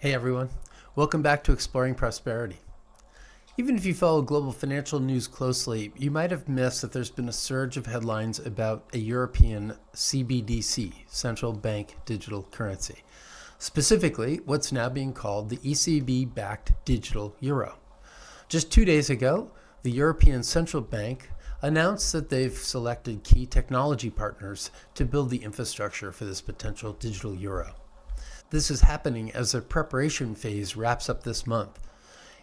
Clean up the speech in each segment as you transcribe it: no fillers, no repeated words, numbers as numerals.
Hey everyone, welcome back to Exploring Prosperity. Even if you follow global financial news closely, you might have missed that there's been a surge of headlines about a European CBDC, Central Bank Digital Currency. Specifically, what's now being called the ECB-backed Digital Euro. Just 2 days ago, the European Central Bank announced that they've selected key technology partners to build the infrastructure for this potential digital euro. This is happening as the preparation phase wraps up this month.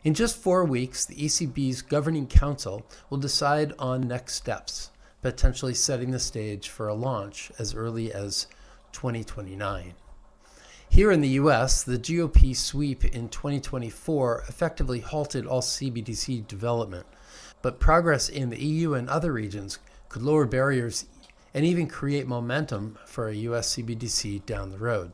In just 4 weeks, the ECB's Governing Council will decide on next steps, potentially setting the stage for a launch as early as 2029. Here in the US, the GOP sweep in 2024 effectively halted all CBDC development, but progress in the EU and other regions could lower barriers and even create momentum for a US CBDC down the road.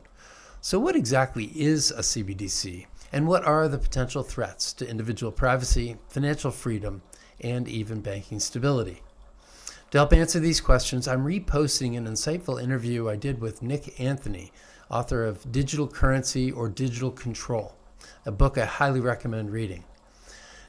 So what exactly is a CBDC, and what are the potential threats to individual privacy, financial freedom, and even banking stability? To help answer these questions, I'm reposting an insightful interview I did with Nick Anthony, author of Digital Currency or Digital Control, a book I highly recommend reading.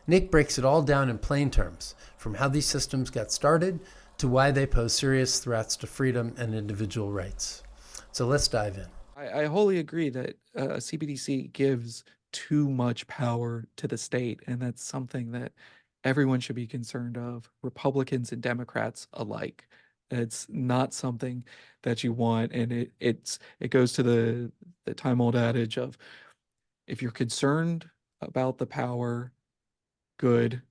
Nick breaks it all down in plain terms, from how these systems got started to why they pose serious threats to freedom and individual rights. So let's dive in. I wholly agree that a CBDC gives too much power to the state, and that's something that everyone should be concerned of, Republicans and Democrats alike. It's not something that you want, and it goes to the time-old adage of if you're concerned about the power, good.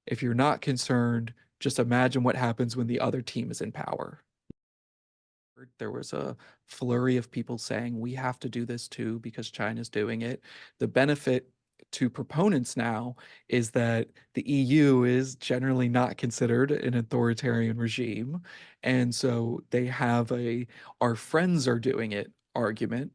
If you're not concerned, just imagine what happens when the other team is in power. There was a flurry of people saying we have to do this too because China's doing it. The benefit to proponents now is that the EU is generally not considered an authoritarian regime. And so they have a our friends are doing it argument.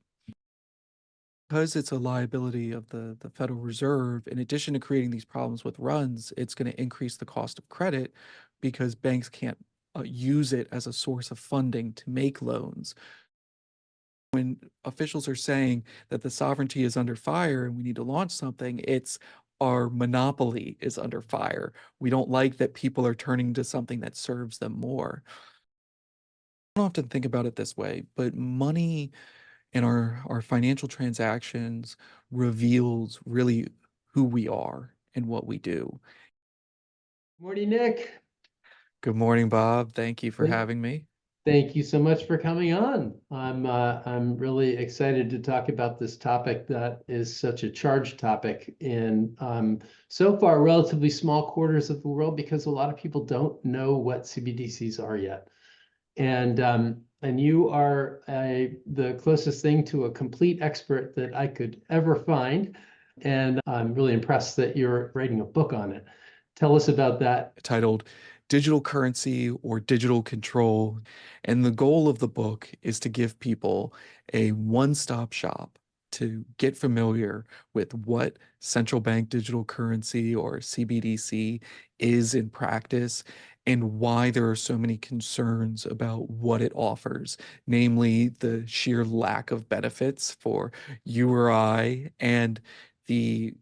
Because it's a liability of the Federal Reserve, in addition to creating these problems with runs, it's going to increase the cost of credit because banks can't use it as a source of funding to make loans. When officials are saying that the sovereignty is under fire and we need to launch something, it's our monopoly is under fire. We don't like that people are turning to something that serves them more. I don't often think about it this way, but money and our financial transactions reveals really who we are and what we do. Morning, Nick. Good morning, Bob. Thank you for having me. Thank you so much for coming on. I'm really excited to talk about this topic that is such a charged topic in so far relatively small quarters of the world because a lot of people don't know what CBDCs are yet. And you are the closest thing to a complete expert that I could ever find. And I'm really impressed that you're writing a book on it. Tell us about that. Titled Digital Currency or Digital Control. And the goal of the book is to give people a one-stop shop to get familiar with what central bank digital currency or CBDC is in practice and why there are so many concerns about what it offers, namely the sheer lack of benefits for you or I and the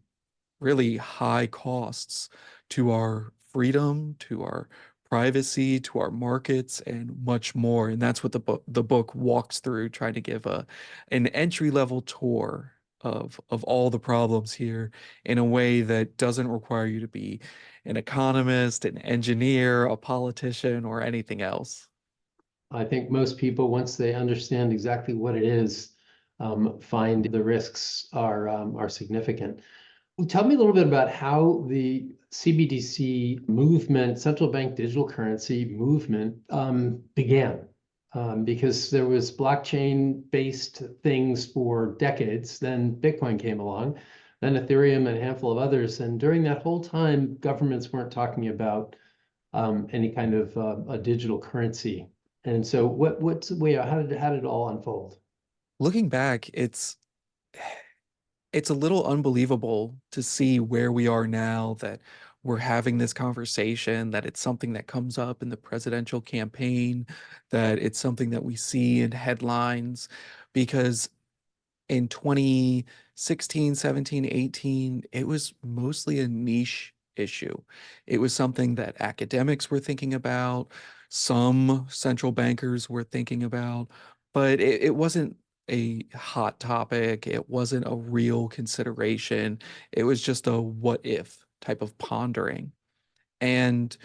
really high costs to our freedom, to our privacy, to our markets, and much more. And that's what the book walks through, trying to give an entry-level tour of all the problems here in a way that doesn't require you to be an economist, an engineer, a politician, or anything else. I think most people, once they understand exactly what it is, find the risks are significant. Tell me a little bit about how the CBDC movement, central bank digital currency movement, began. Because there was blockchain-based things for decades. Then Bitcoin came along, then Ethereum and a handful of others. And during that whole time, governments weren't talking about any kind of a digital currency. And so what's the way, how did it all unfold? Looking back, it's a little unbelievable to see where we are now, that we're having this conversation, that it's something that comes up in the presidential campaign, that it's something that we see in headlines, because in 2016, 17, 18, it was mostly a niche issue. It was something that academics were thinking about, some central bankers were thinking about, but it wasn't a hot topic. It wasn't a real consideration. It was just a what if type of pondering. And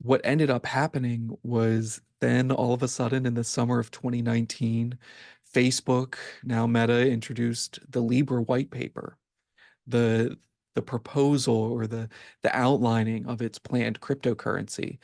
what ended up happening was then all of a sudden in the summer of 2019, Facebook, now Meta, introduced the Libra white paper, the the proposal or the outlining of its planned cryptocurrency.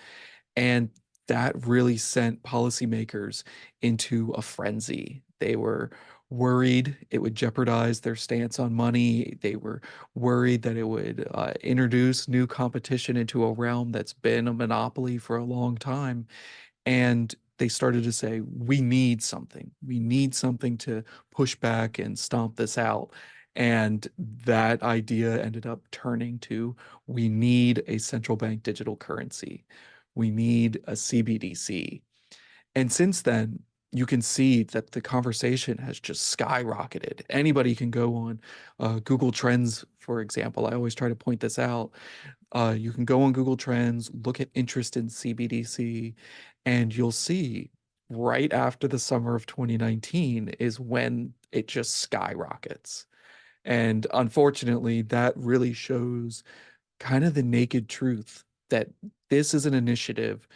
And that really sent policymakers into a frenzy. They were worried it would jeopardize their stance on money. They were worried that it would introduce new competition into a realm that's been a monopoly for a long time. And they started to say, we need something. We need something to push back and stomp this out. And that idea ended up turning to, we need a central bank digital currency. We need a CBDC. And since then, you can see that the conversation has just skyrocketed. Anybody can go on Google Trends, for example. I always try to point this out. You can go on Google Trends, look at interest in CBDC, and you'll see right after the summer of 2019 is when it just skyrockets. And unfortunately, that really shows kind of the naked truth that this is an initiative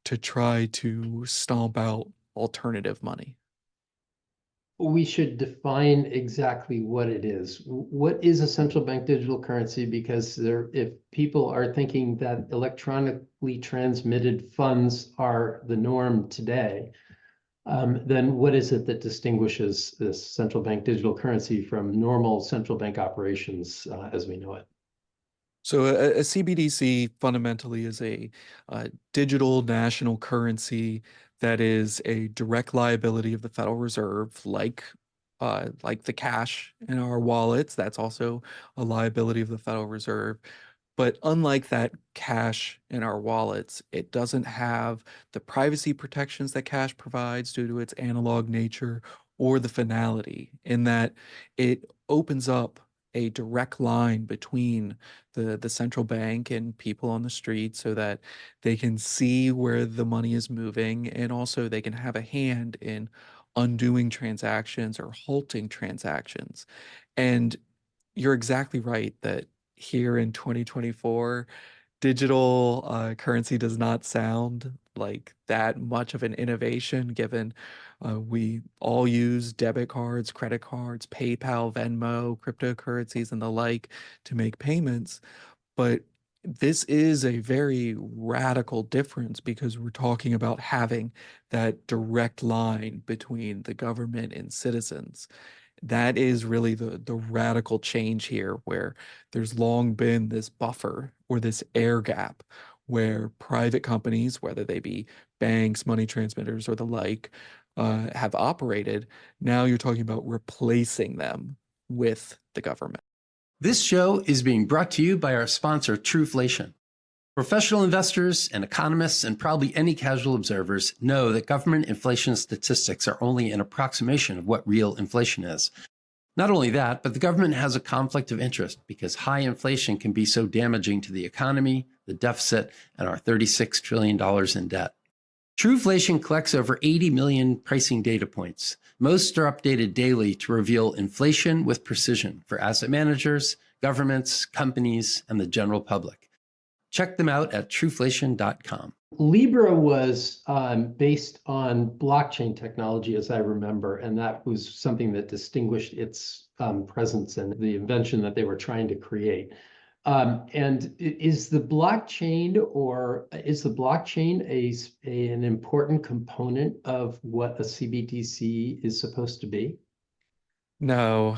to try to stomp out alternative money. We should define exactly what it is. What is a central bank digital currency? Because if people are thinking that electronically transmitted funds are the norm today, then what is it that distinguishes this central bank digital currency from normal central bank operations as we know it? So a CBDC fundamentally is a digital national currency that is a direct liability of the Federal Reserve, like the cash in our wallets. That's also a liability of the Federal Reserve. But unlike that cash in our wallets, it doesn't have the privacy protections that cash provides due to its analog nature or the finality, in that it opens up a direct line between the central bank and people on the street so that they can see where the money is moving, and also they can have a hand in undoing transactions or halting transactions. And you're exactly right that here in 2024, digital currency does not sound like that much of an innovation, given we all use debit cards, credit cards, PayPal, Venmo, cryptocurrencies, and the like to make payments. But this is a very radical difference because we're talking about having that direct line between the government and citizens. That is really the radical change here, where there's long been this buffer or this air gap where private companies, whether they be banks, money transmitters, or the like, have operated. Now you're talking about replacing them with the government. This show is being brought to you by our sponsor, Trueflation. Professional investors and economists and probably any casual observers know that government inflation statistics are only an approximation of what real inflation is. Not only that, but the government has a conflict of interest because high inflation can be so damaging to the economy, the deficit, and our $36 trillion in debt. Trueflation collects over 80 million pricing data points. Most are updated daily to reveal inflation with precision for asset managers, governments, companies, and the general public. Check them out at trueflation.com. Libra was based on blockchain technology, as I remember, and that was something that distinguished its presence and the invention that they were trying to create. And is the blockchain an important component of what a CBDC is supposed to be? No,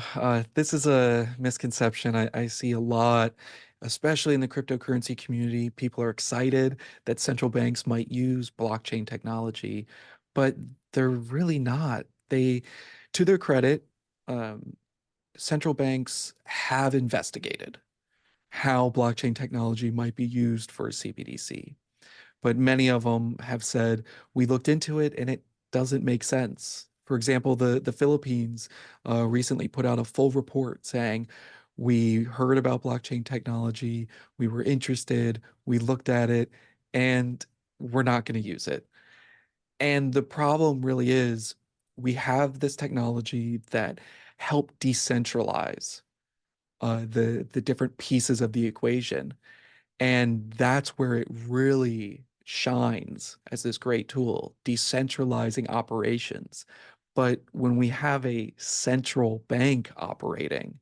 this is a misconception I see a lot, especially in the cryptocurrency community. People are excited that central banks might use blockchain technology, but they're really not. To their credit, central banks have investigated how blockchain technology might be used for a CBDC. But many of them have said, we looked into it and it doesn't make sense For example, the Philippines recently put out a full report saying, we heard about blockchain technology, we were interested, we looked at it, and we're not going to use it. And the problem really is we have this technology that help decentralize the different pieces of the equation. And that's where it really shines as this great tool, decentralizing operations. But when we have a central bank operating,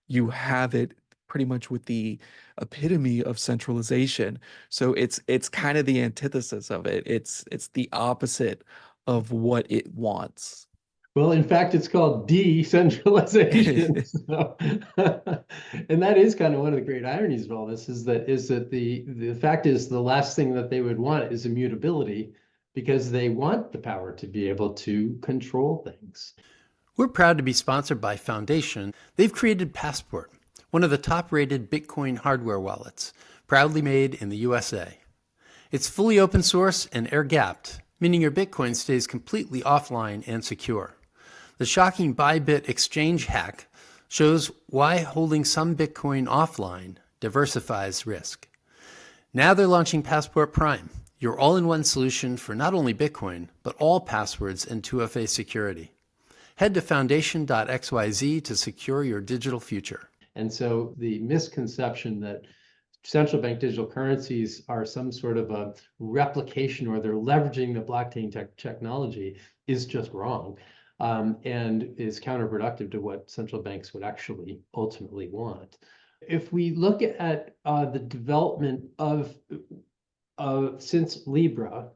you have it pretty much with the epitome of centralization. So it's kind of the antithesis of it. It's the opposite of what it wants. Well, in fact, it's called decentralization. So, and that is kind of one of the great ironies of all this is that the fact is the last thing that they would want is immutability because they want the power to be able to control things. We're proud to be sponsored by Foundation. They've created Passport, one of the top-rated Bitcoin hardware wallets, proudly made in the USA. It's fully open source and air-gapped, meaning your Bitcoin stays completely offline and secure. The shocking Bybit exchange hack shows why holding some Bitcoin offline diversifies risk. Now they're launching Passport Prime, your all-in-one solution for not only Bitcoin, but all passwords and 2FA security. Head to foundation.xyz to secure your digital future. And so the misconception that central bank digital currencies are some sort of a replication or they're leveraging the blockchain technology is just wrong. And is counterproductive to what central banks would actually ultimately want. If we look at the development of since Libra,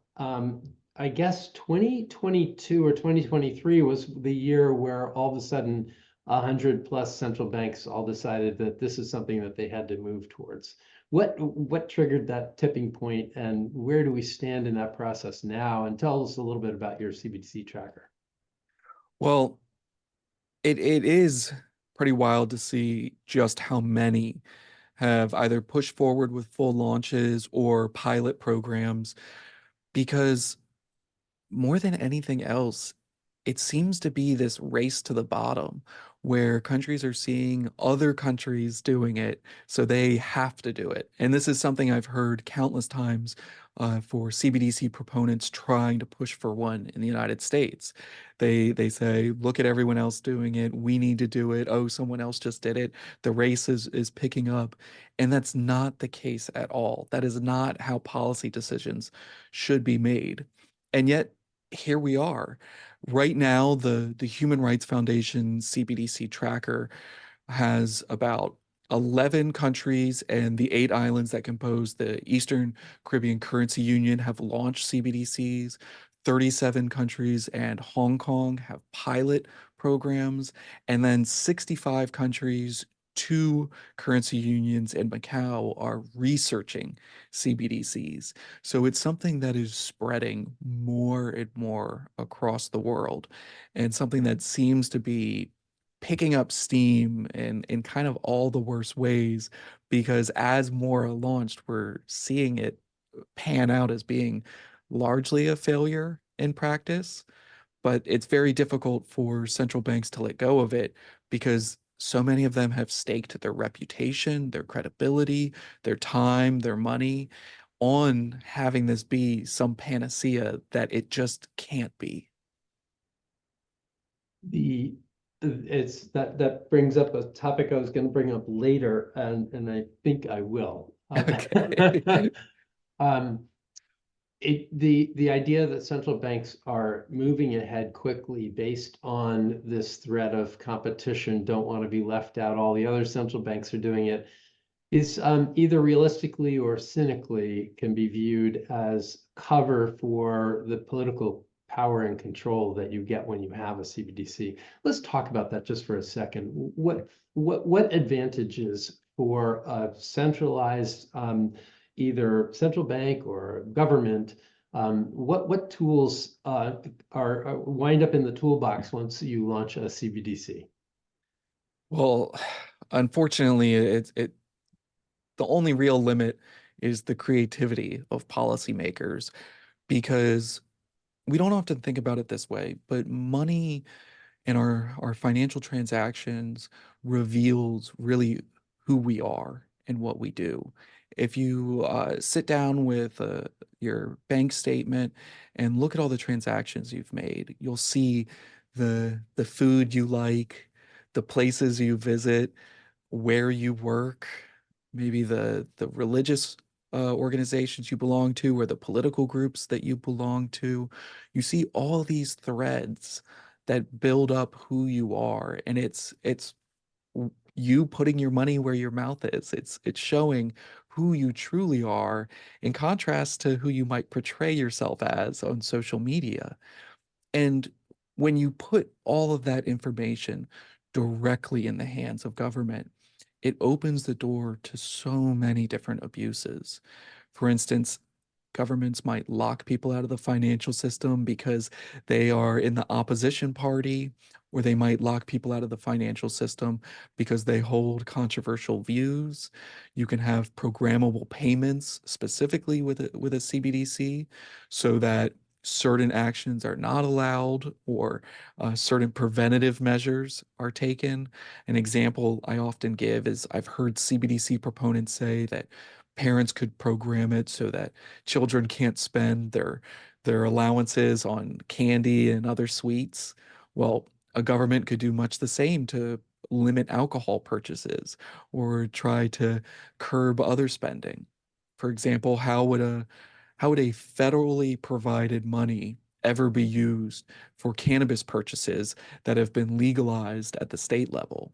I guess 2022 or 2023 was the year where all of a sudden 100 plus central banks all decided that this is something that they had to move towards. What triggered that tipping point, and where do we stand in that process now? And tell us a little bit about your CBDC tracker. Well, it is pretty wild to see just how many have either pushed forward with full launches or pilot programs, because more than anything else, it seems to be this race to the bottom where countries are seeing other countries doing it, so they have to do it. And this is something I've heard countless times for CBDC proponents trying to push for one in the United States. They say, look at everyone else doing it. We need to do it. Oh, someone else just did it. The race is picking up. And that's not the case at all. That is not how policy decisions should be made. And yet, here we are. Right now, the Human Rights Foundation CBDC tracker has about 11 countries, and the 8 islands that compose the Eastern Caribbean Currency Union have launched CBDCs. 37 countries and Hong Kong have pilot programs, and then 65 countries, 2 currency unions, and Macau are researching CBDCs. So it's something that is spreading more and more across the world, and something that seems to be picking up steam in kind of all the worst ways, because as more are launched, we're seeing it pan out as being largely a failure in practice. But it's very difficult for central banks to let go of it because so many of them have staked their reputation, their credibility, their time, their money on having this be some panacea that it just can't be. It's that brings up a topic I was going to bring up later, and I think I will. Okay. The idea that central banks are moving ahead quickly based on this threat of competition, don't want to be left out, all the other central banks are doing it, is either realistically or cynically can be viewed as cover for the political power and control that you get when you have a CBDC. Let's talk about that just for a second. What advantages for a centralized either central bank or government? What tools are wind up in the toolbox once you launch a CBDC? Well, unfortunately, the only real limit is the creativity of policymakers, because we don't often think about it this way, but money and our financial transactions reveals really who we are and what we do. If you sit down with your bank statement and look at all the transactions you've made, you'll see the food you like, the places you visit, where you work, maybe the religious organizations you belong to, or the political groups that you belong to. You see all these threads that build up who you are, and it's you putting your money where your mouth is. It's showing who you truly are in contrast to who you might portray yourself as on social media. And when you put all of that information directly in the hands of government, it opens the door to so many different abuses. For instance, governments might lock people out of the financial system because they are in the opposition party, or they might lock people out of the financial system because they hold controversial views. You can have programmable payments specifically with a CBDC so that certain actions are not allowed, or certain preventative measures are taken. An example I often give is I've heard CBDC proponents say that parents could program it so that children can't spend their allowances on candy and other sweets. Well, a government could do much the same to limit alcohol purchases or try to curb other spending. For example, how would a federally provided money ever be used for cannabis purchases that have been legalized at the state level?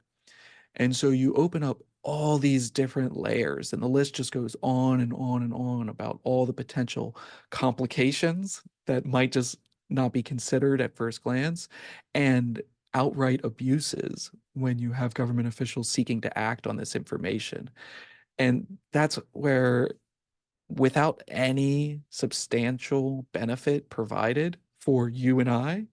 And so you open up all these different layers, and the list just goes on and on and on about all the potential complications that might just not be considered at first glance, and outright abuses when you have government officials seeking to act on this information. And that's where, without any substantial benefit provided for you and I,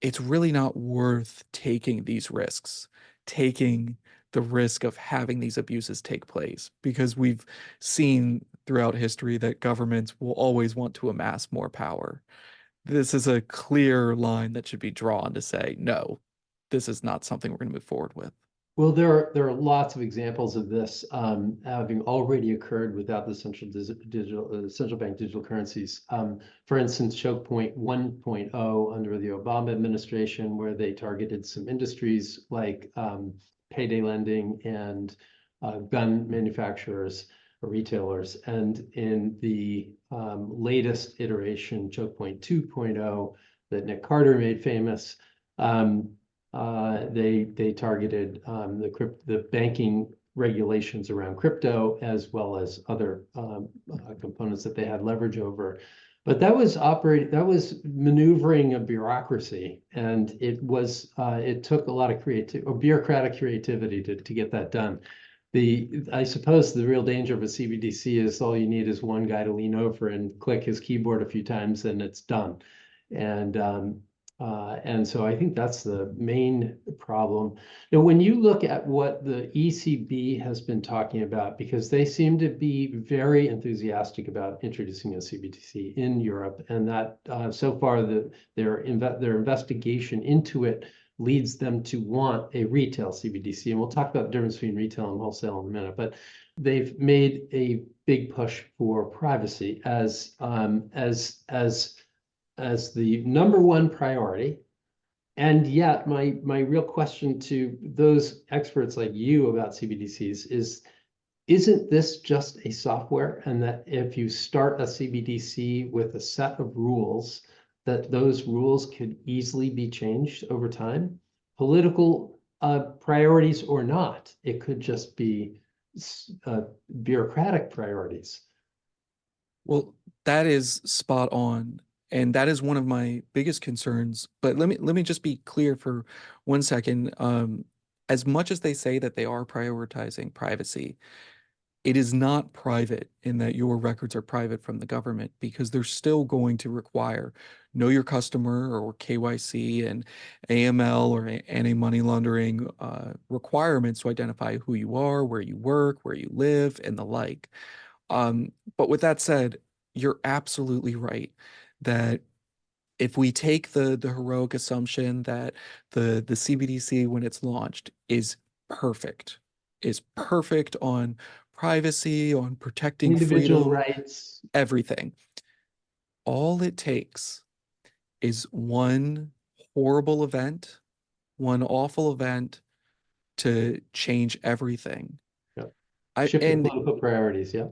it's really not worth taking these risks, taking the risk of having these abuses take place, because we've seen throughout history that governments will always want to amass more power. This is a clear line that should be drawn to say, no, this is not something we're going to move forward with. Well, there are lots of examples of this having already occurred without the central bank digital currencies. For instance, choke point 1.0 under the Obama administration, where they targeted some industries like payday lending and gun manufacturers or retailers. And in the latest iteration, choke point 2.0, that Nick Carter made famous, they targeted the banking regulations around crypto, as well as other components that they had leverage over. But that was maneuvering a bureaucracy, and it took a lot of bureaucratic creativity to get that done. I suppose the real danger of a CBDC is all you need is one guy to lean over and click his keyboard a few times, and it's done. And so I think that's the main problem. Now, when you look at what the ECB has been talking about, because they seem to be very enthusiastic about introducing a CBDC in Europe, and that so far their investigation into it leads them to want a retail CBDC. And we'll talk about the difference between retail and wholesale in a minute, but they've made a big push for privacy as the number one priority. And yet my real question to those experts like you about CBDCs is, isn't this just a software? And that if you start a CBDC with a set of rules, that those rules could easily be changed over time? Political priorities or not, it could just be bureaucratic priorities. Well, that is spot on. And that is one of my biggest concerns. But let me just be clear for 1 second. As much as they say that they are prioritizing privacy, it is not private in that your records are private from the government, because they're still going to require know your customer or KYC and AML or anti-money laundering requirements to identify who you are, where you work, where you live, and the like. But with that said, you're absolutely right. that if we take the heroic assumption that the CBDC, when it's launched, is perfect on privacy, on protecting Individual freedom, rights. everything, all it takes is one horrible event, one awful event to change everything. Yep. I Shift in and political priorities. Yeah.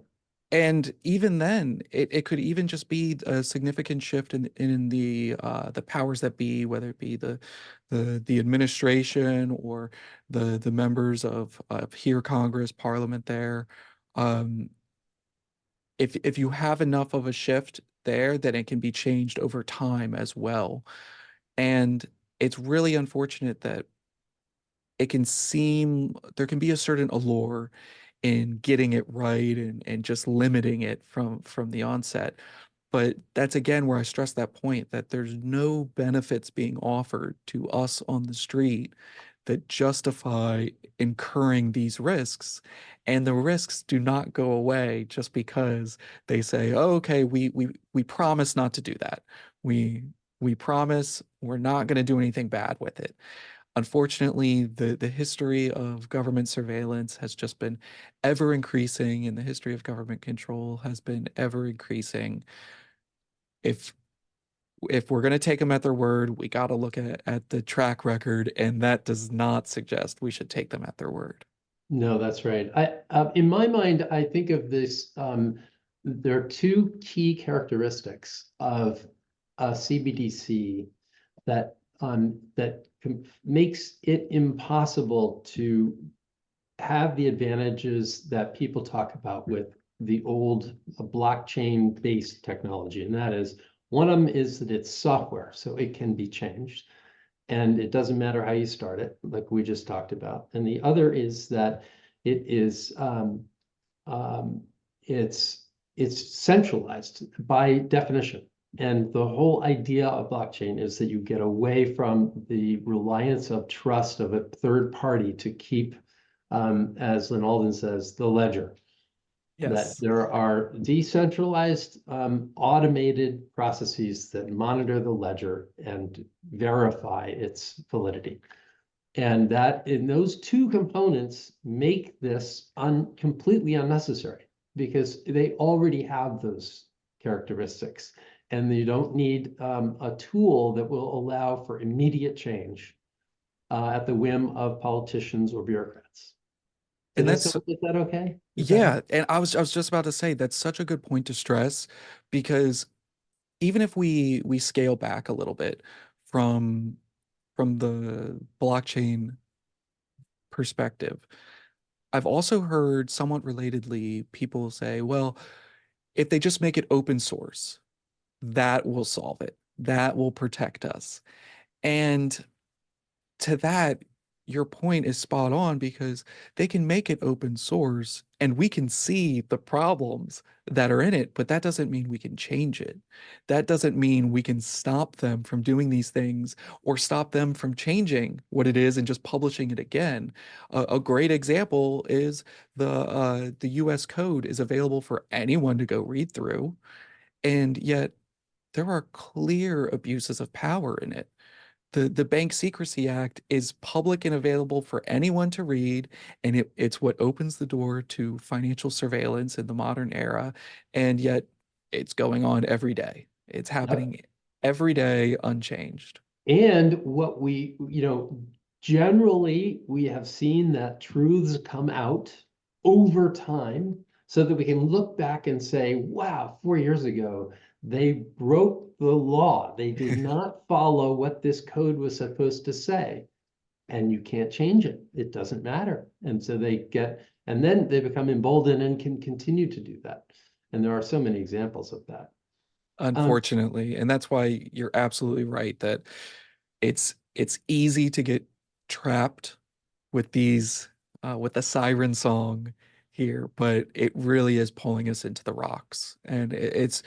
And even then, it could even just be a significant shift in the powers that be, whether it be the administration or the members of here, Congress, Parliament there. Um, if you have enough of a shift there, then it can be changed over time as well. And it's really unfortunate that there can be a certain allure in getting it right and just limiting it from the onset. But that's again where I stress that point that there's no benefits being offered to us on the street that justify incurring these risks. And the risks do not go away just because they say, oh, okay, we promise not to do that. We promise we're not going to do anything bad with it. Unfortunately, the history of government surveillance has just been ever increasing, and the history of government control has been ever increasing. If we're going to take them at their word, we got to look at the track record, and that does not suggest we should take them at their word. No, that's right. In my mind, I think of this. There are two key characteristics of a CBDC that makes it impossible to have the advantages that people talk about with the old blockchain-based technology, and that is one of them is that it's software, so it can be changed. And it doesn't matter how you start it, like we just talked about. And the other is that it is it's centralized by definition. And the whole idea of blockchain is that you get away from the reliance of trust of a third party to keep, as Lynn Alden says, the ledger. That Yes. there are decentralized, automated processes that monitor the ledger and verify its validity. And that in those two components make this completely unnecessary because they already have those characteristics. And you don't need a tool that will allow for immediate change at the whim of politicians or bureaucrats. And Is that okay? yeah, and I was just about to say that's such a good point to stress, because even if we scale back a little bit from the blockchain perspective, I've also heard somewhat relatedly people say, well, if they just make it open source, that will solve it. That will protect us. And to that, your point is spot on, because they can make it open source and we can see the problems that are in it, but that doesn't mean we can change it. That doesn't mean we can stop them from doing these things or stop them from changing what it is and just publishing it again. A great example is the US code is available for anyone to go read through, and yet there are clear abuses of power in it. The Bank Secrecy Act is public and available for anyone to read, and it's what opens the door to financial surveillance in the modern era, and yet it's going on every day. It's happening every day unchanged. And what generally we have seen that truths come out over time so that we can look back and say, wow, 4 years ago, they broke the law. They did not follow what this code was supposed to say. And you can't change it. It doesn't matter. And so and then they become emboldened and can continue to do that. And there are so many examples of that. Unfortunately, and that's why you're absolutely right that it's easy to get trapped with these with the siren song here, but it really is pulling us into the rocks, and it's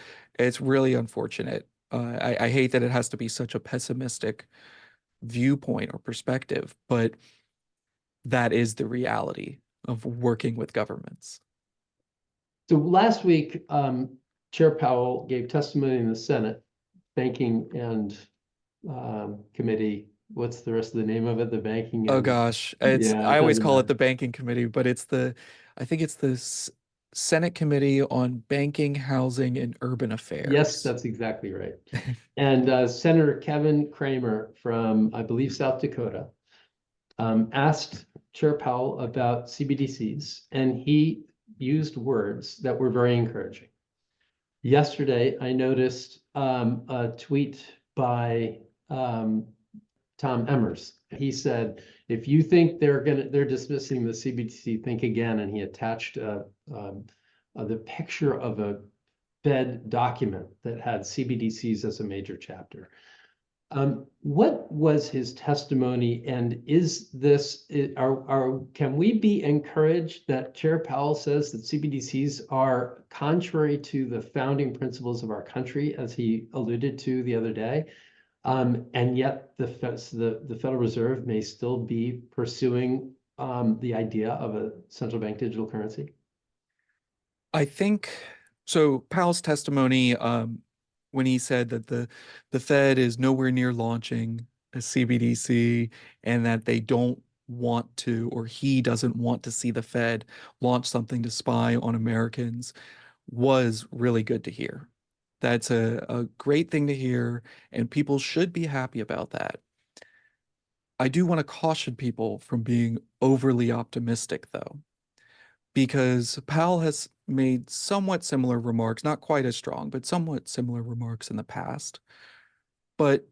really unfortunate. I hate that it has to be such a pessimistic viewpoint or perspective, but that is the reality of working with governments. So last week, Chair Powell gave testimony in the Senate Banking and Committee. What's the rest of the name of it? The Banking Oh and gosh, yeah, I it always doesn't call it matter. the banking committee, but I think it's the Senate Committee on Banking, Housing, and Urban Yes, Affairs. that's exactly right. And Senator Kevin Kramer from, I believe, South Dakota, asked Chair Powell about CBDCs, and he used words that were very encouraging. Yesterday, I noticed a tweet by Tom Emmers. He said, "If you think they're dismissing the CBDC, think again." And he attached the picture of a Fed document that had CBDCs as a major chapter. What was his testimony, and can we be encouraged that Chair Powell says that CBDCs are contrary to the founding principles of our country, as he alluded to the other day, and yet the Federal Reserve may still be pursuing the idea of a central bank digital currency? I think so. Powell's testimony, when he said that the Fed is nowhere near launching a CBDC and that they don't want to, or he doesn't want to see the Fed launch something to spy on Americans, was really good to hear. That's a great thing to hear, and people should be happy about that. I do want to caution people from being overly optimistic, though, because Powell has made somewhat similar remarks, not quite as strong, but somewhat similar remarks in the past. But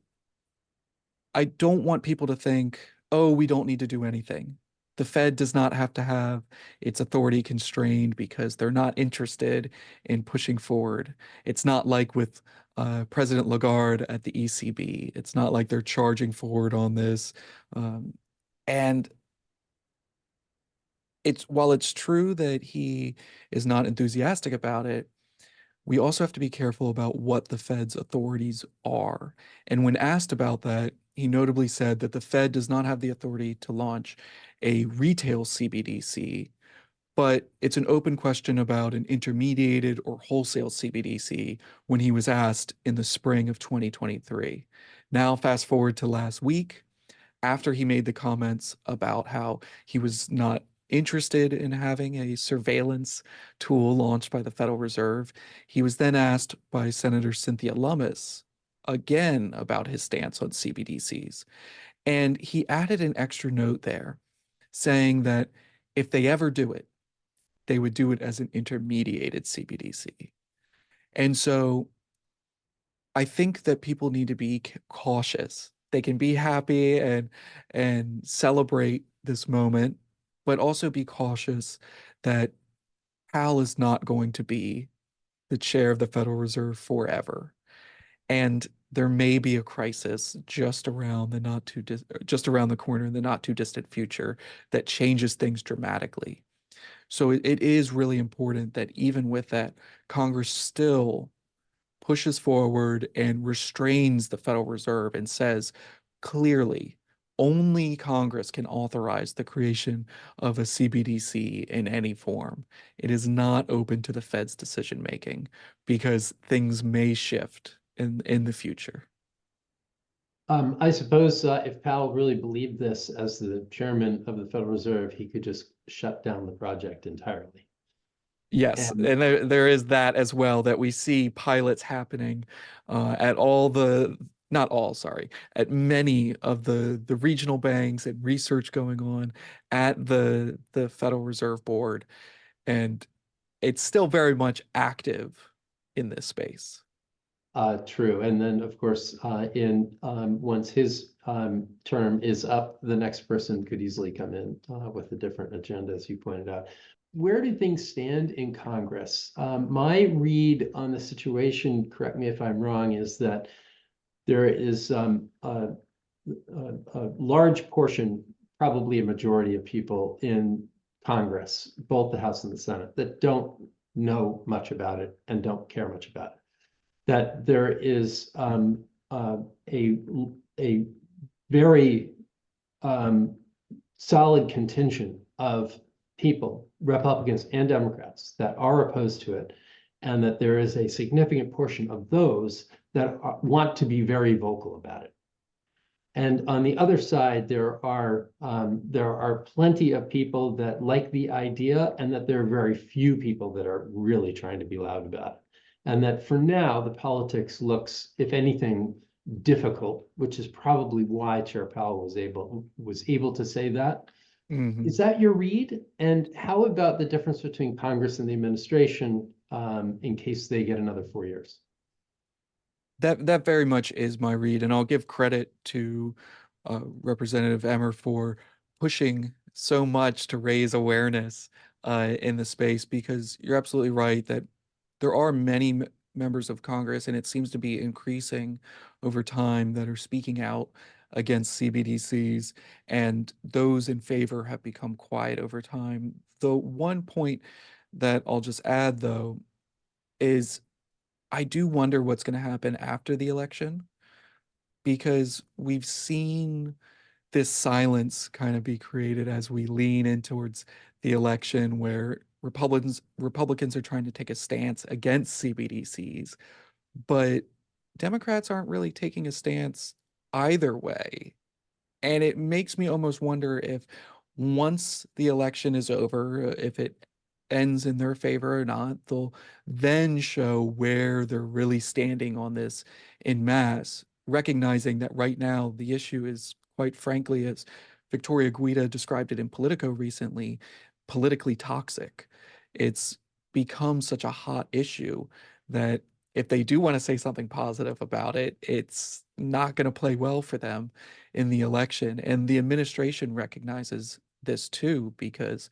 I don't want people to think, oh, we don't need to do anything. The Fed does not have to have its authority constrained because they're not interested in pushing forward. It's not like with President Lagarde at the ECB. It's not like they're charging forward on this. And while it's true that he is not enthusiastic about it, we also have to be careful about what the Fed's authorities are. And when asked about that, he notably said that the Fed does not have the authority to launch a retail CBDC, but it's an open question about an intermediated or wholesale CBDC when he was asked in the spring of 2023. Now, fast forward to last week, after he made the comments about how he was not interested in having a surveillance tool launched by the Federal Reserve, he was then asked by Senator Cynthia Lummis again about his stance on CBDCs. And he added an extra note there saying that if they ever do it, they would do it as an intermediated CBDC. And so I think that people need to be cautious. They can be happy and celebrate this moment, but also be cautious that Powell is not going to be the chair of the Federal Reserve forever. And there may be a crisis just around the corner in the not too distant future that changes things dramatically. So it is really important that even with that, Congress still pushes forward and restrains the Federal Reserve and says clearly only Congress can authorize the creation of a CBDC in any form. It is not open to the Fed's decision making because things may shift in the future. I suppose if Powell really believed this as the chairman of the Federal Reserve, he could just shut down the project entirely. Yes, And and there is that as well, that we see pilots happening at not all, sorry, at many of the regional banks and research going on at the Federal Reserve Board, and it's still very much active in this space. true. And then, of course, once his term is up, the next person could easily come in with a different agenda, as you pointed out. Where do things stand in Congress? My read on the situation, correct me if I'm wrong, is that there is a large portion, probably a majority of people in Congress, both the House and the Senate, that don't know much about it and don't care much about it. That there is a very solid contingent of people, Republicans and Democrats, that are opposed to it, and that there is a significant portion of those that want to be very vocal about it. And on the other side, there are plenty of people that like the idea, and that there are very few people that are really trying to be loud about it. And that for now, the politics looks, if anything, difficult, which is probably why Chair Powell was able to say that. Mhm. Is that your read? And how about the difference between Congress and the administration in case they get another 4 years? That very much is my read, and I'll give credit to Representative Emmer for pushing so much to raise awareness in the space, because you're absolutely right that there are many members of Congress, and it seems to be increasing over time, that are speaking out against CBDCs, and those in favor have become quiet over time. The one point that I'll just add, though, is I do wonder what's going to happen after the election, because we've seen this silence kind of be created as we lean in towards the election, where Republicans are trying to take a stance against CBDCs, but Democrats aren't really taking a stance either way. And it makes me almost wonder if, once the election is over, if it ends in their favor or not, they'll then show where they're really standing on this in mass, recognizing that right now the issue is, quite frankly, as Victoria Guida described it in Politico recently, politically toxic. It's become such a hot issue that if they do want to say something positive about it, it's not going to play well for them in the election. And the administration recognizes this too, because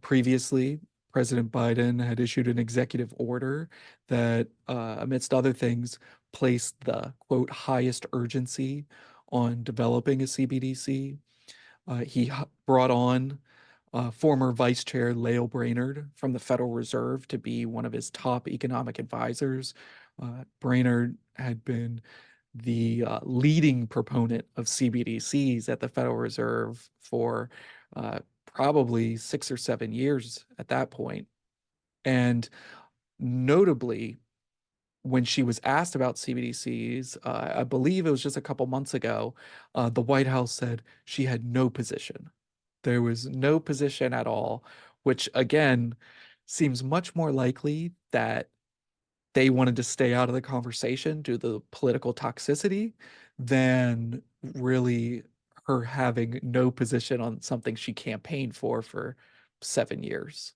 previously President Biden had issued an executive order that, amidst other things, placed the quote highest urgency on developing a CBDC. He brought on former Vice Chair Lael Brainerd from the Federal Reserve to be one of his top economic advisors. Brainerd had been the leading proponent of CBDCs at the Federal Reserve for probably 6 or 7 years at that point. And notably, when she was asked about CBDCs, I believe it was just a couple months ago, the White House said she had no position. There was no position at all, which again seems much more likely that they wanted to stay out of the conversation due to the political toxicity than really her having no position on something she campaigned for 7 years.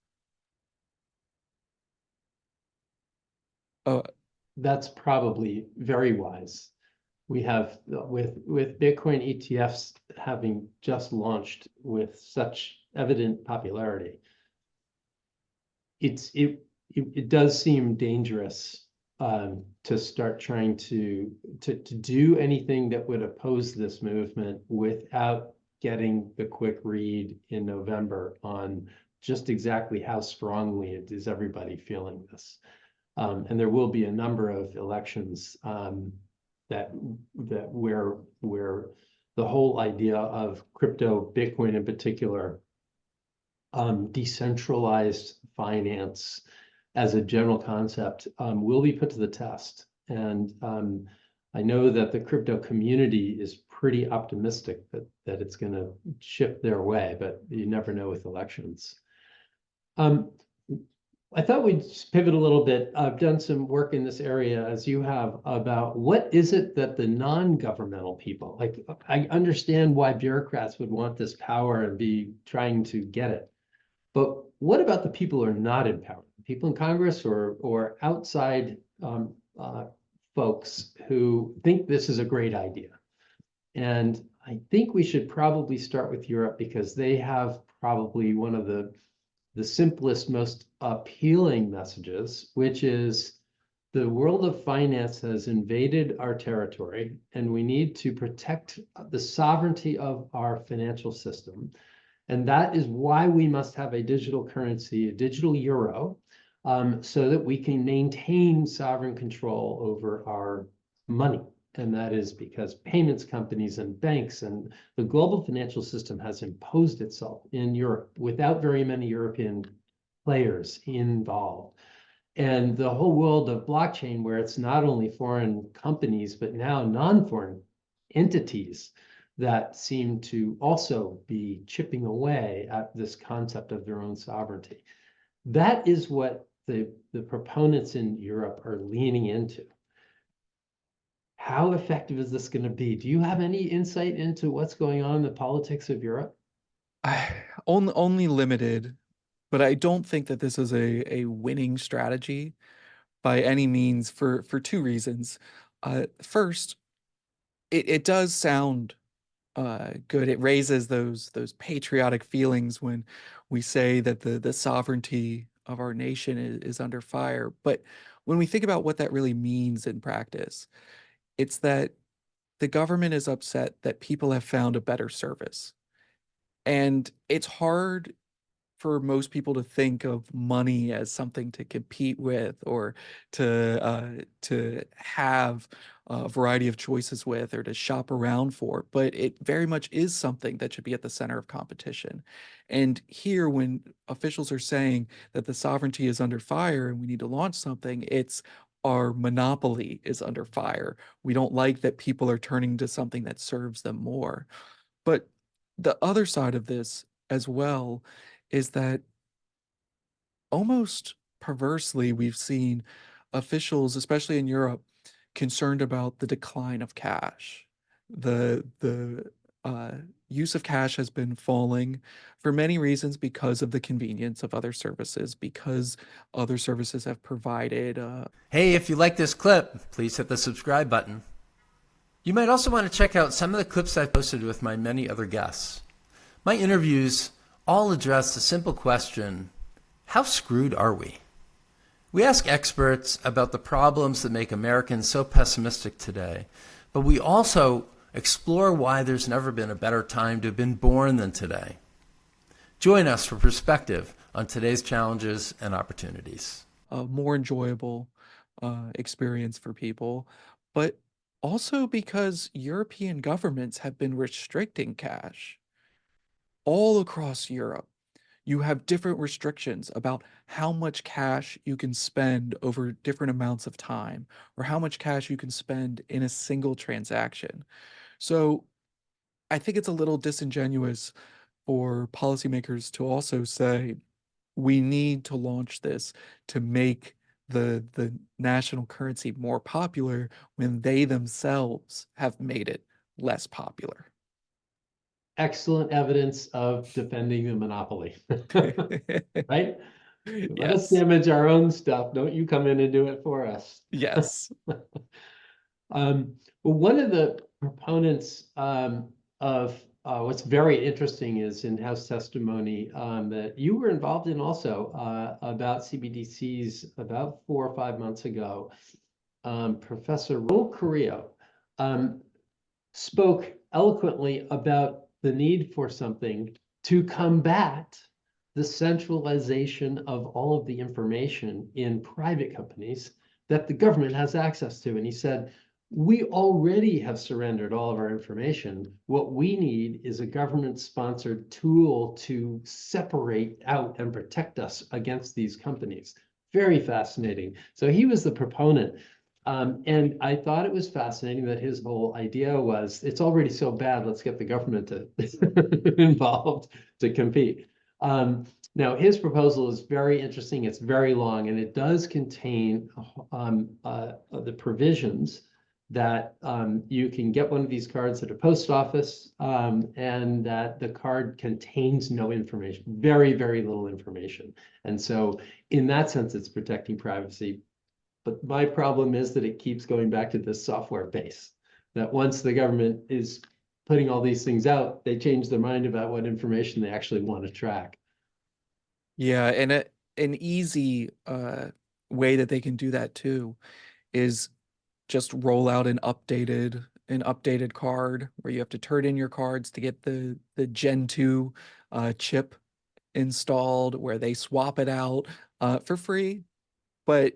Oh, That's probably very wise. We have with Bitcoin ETFs having just launched with such evident popularity, it does seem dangerous to start trying to do anything that would oppose this movement without getting the quick read in November on just exactly how strongly is everybody feeling this. And there will be a number of elections that where the whole idea of crypto, Bitcoin in particular, decentralized finance as a general concept will be put to the test. And I know that the crypto community is pretty optimistic that it's going to shift their way, but you never know with elections. I thought we'd pivot a little bit. I've done some work in this area, as you have, about what is it that the non-governmental people, like, I understand why bureaucrats would want this power and be trying to get it. But what about the people who are not in power? People in Congress or outside folks who think this is a great idea? And I think we should probably start with Europe, because they have probably one of the simplest, most appealing messages, which is the world of finance has invaded our territory, and we need to protect the sovereignty of our financial system. And that is why we must have a digital currency, a digital euro, so that we can maintain sovereign control over our money. And that is because payments companies and banks and the global financial system has imposed itself in Europe without very many European players involved. And the whole world of blockchain, where it's not only foreign companies, but now non-foreign entities that seem to also be chipping away at this concept of their own sovereignty. That is what the proponents in Europe are leaning into. How effective is this going to be? Do you have any insight into what's going on in the politics of Europe? Only limited, but I don't think that this is a winning strategy by any means for two reasons. First, it does sound good. It raises those patriotic feelings when we say that the sovereignty of our nation is under fire. But when we think about what that really means in practice, it's that the government is upset that people have found a better service. And it's hard for most people to think of money as something to compete with or to have a variety of choices with or to shop around for, but it very much is something that should be at the center of competition. And here, when officials are saying that the sovereignty is under fire and we need to launch something, it's our monopoly is under fire. We don't like that people are turning to something that serves them more. But the other side of this as well is that almost perversely, we've seen officials, especially in Europe, concerned about the decline of cash. The use of cash has been falling for many reasons because of the convenience of other services, because other services have provided. Hey, if you like this clip, please hit the subscribe button. You might also want to check out some of the clips I've posted with my many other guests. My interviews all address the simple question, how screwed are we? We ask experts about the problems that make Americans so pessimistic today, but we also explore why there's never been a better time to have been born than today. Join us for perspective on today's challenges and opportunities. A more enjoyable experience for people, but also because European governments have been restricting cash all across Europe. You have different restrictions about how much cash you can spend over different amounts of time, or how much cash you can spend in a single transaction. So I think it's a little disingenuous for policymakers to also say, we need to launch this to make the national currency more popular when they themselves have made it less popular. Excellent evidence of defending the monopoly, right? Let us Yes. damage our own stuff. Don't you come in and do it for us. Yes. Well, one of the proponents of what's very interesting is in House testimony that you were involved in also about CBDCs about 4 or 5 months ago. Professor Raul Carrillo spoke eloquently about the need for something to combat the centralization of all of the information in private companies that the government has access to. And he said, we already have surrendered all of our information. What we need is a government-sponsored tool to separate out and protect us against these companies. Very fascinating. So he was the proponent. And I thought it was fascinating that his whole idea was, it's already so bad, let's get the government to involved to compete. Now, his proposal is very interesting. It's very long, and it does contain the provisions that you can get one of these cards at a post office, and that the card contains no information, very, very little information. And so in that sense, it's protecting privacy. But my problem is that it keeps going back to this software base, that once the government is putting all these things out, they change their mind about what information they actually want to track. Yeah, and an easy way that they can do that too is just roll out an updated card where you have to turn in your cards to get the Gen 2 chip installed, where they swap it out for free. But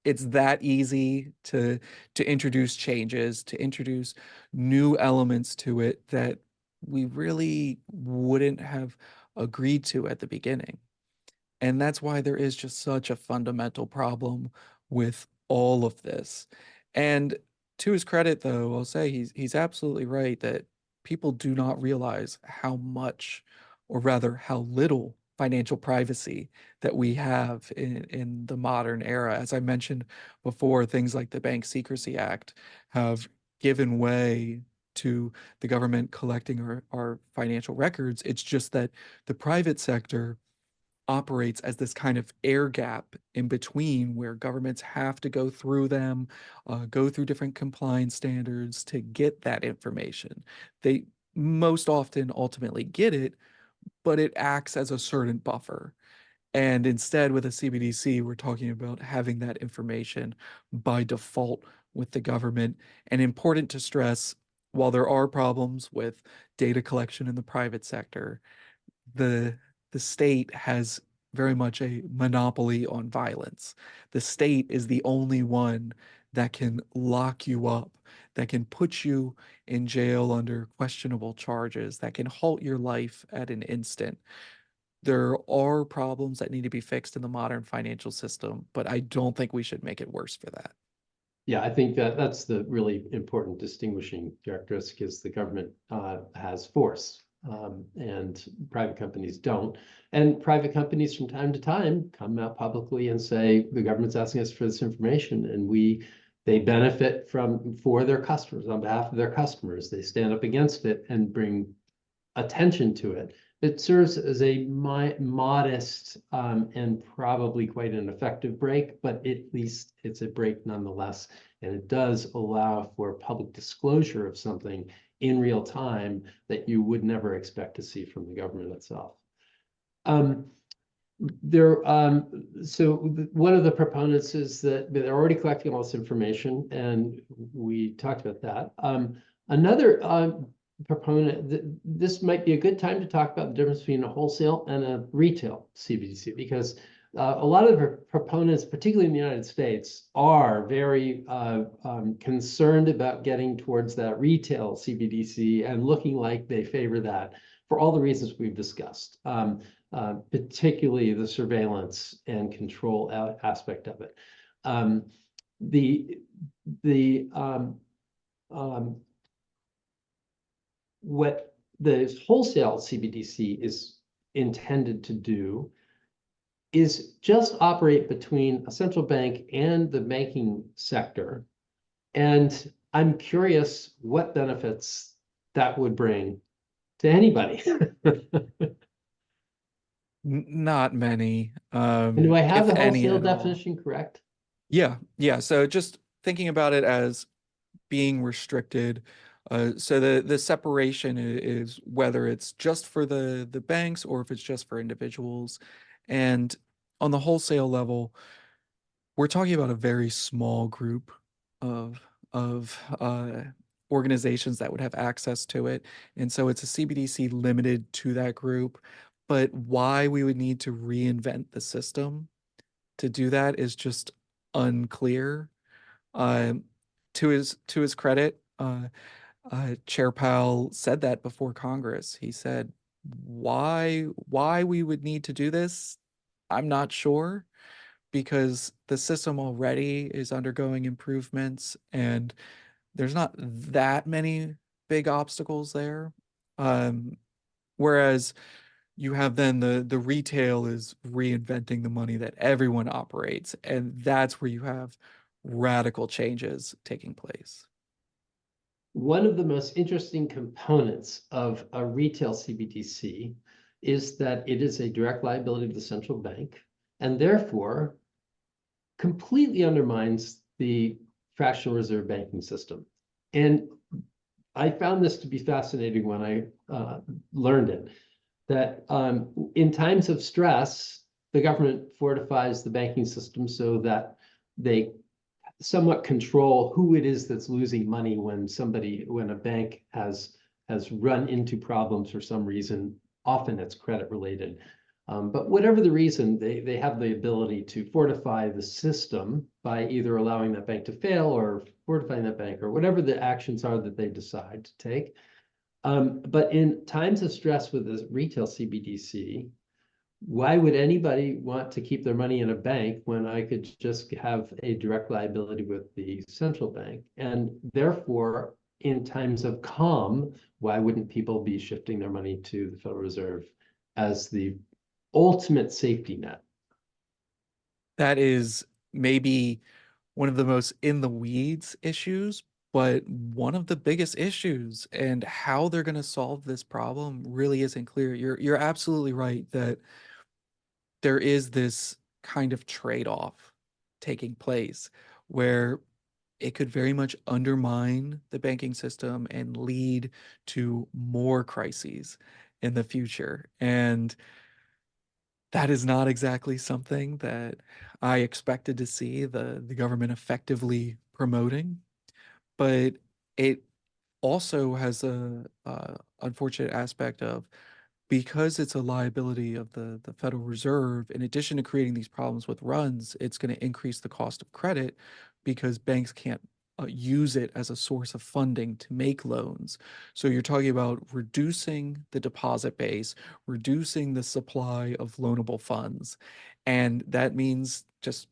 it's that easy to introduce changes, to introduce new elements to it that we really wouldn't have agreed to at the beginning. And that's why there is just such a fundamental problem with all of this. And to his credit, though, I'll say he's absolutely right that people do not realize how much, or rather how little financial privacy that we have in the modern era. As I mentioned before, things like the Bank Secrecy Act have given way to the government collecting our financial records. It's just that the private sector operates as this kind of air gap in between where governments have to go through them, go through different compliance standards to get that information. They most often ultimately get it, but it acts as a certain buffer. And instead, with a CBDC, we're talking about having that information by default with the government. And important to stress, while there are problems with data collection in the private sector, the the state has very much a monopoly on violence. The state is the only one that can lock you up, that can put you in jail under questionable charges, that can halt your life at an instant. There are problems that need to be fixed in the modern financial system, but I don't think we should make it worse for that. Yeah, I think that that's the really important distinguishing characteristic is the government has force and private companies don't. And private companies from time to time come out publicly and say the government's asking us for this information, and they benefit for their customers on behalf of their customers. They stand up against it and bring attention to it. It serves as a modest and probably quite an effective break, but at least it's a break nonetheless. And it does allow for public disclosure of something in real time that you would never expect to see from the government itself. So one of the proponents is that they're already collecting all this information, and we talked about that. Another proponent, this might be a good time to talk about the difference between a wholesale and a retail CBDC, because a lot of the proponents, particularly in the United States, are very concerned about getting towards that retail CBDC and looking like they favor that for all the reasons we've discussed, particularly the surveillance and control aspect of it. What the wholesale CBDC is intended to do is just operate between a central bank and the banking sector. And I'm curious what benefits that would bring to anybody. Not many. And do I have if the any wholesale at all. definition correct? Yeah. So just thinking about it as being restricted. So the separation is whether it's just for the banks or if it's just for individuals. And on the wholesale level, we're talking about a very small group of organizations that would have access to it. And so it's a CBDC limited to that group. But why we would need to reinvent the system to do that is just unclear. To his credit, Chair Powell said that before Congress. He said, why we would need to do this, I'm not sure, because the system already is undergoing improvements and there's not that many big obstacles there. Whereas you have then the retail is reinventing the money that everyone operates, and that's where you have radical changes taking place. One of the most interesting components of a retail CBDC is that it is a direct liability of the central bank, and therefore completely undermines the fractional reserve banking system. And I found this to be fascinating when I learned it, that in times of stress, the government fortifies the banking system so that they somewhat control who it is that's losing money when a bank has run into problems for some reason. Often it's credit related. But whatever the reason, they have the ability to fortify the system by either allowing that bank to fail or fortifying that bank or whatever the actions are that they decide to take. But in times of stress with the retail CBDC, why would anybody want to keep their money in a bank when I could just have a direct liability with the central bank? And therefore, in times of calm, why wouldn't people be shifting their money to the Federal Reserve as the ultimate safety net? That is maybe one of the most in the weeds issues, but one of the biggest issues, and how they're going to solve this problem really isn't clear. You're absolutely right that there is this kind of trade-off taking place where it could very much undermine the banking system and lead to more crises in the future. And that is not exactly something that I expected to see the government effectively promoting, but it also has a unfortunate aspect of, because it's a liability of the Federal Reserve, in addition to creating these problems with runs, it's going to increase the cost of credit because banks can't use it as a source of funding to make loans. So you're talking about reducing the deposit base, reducing the supply of loanable funds. And that means, just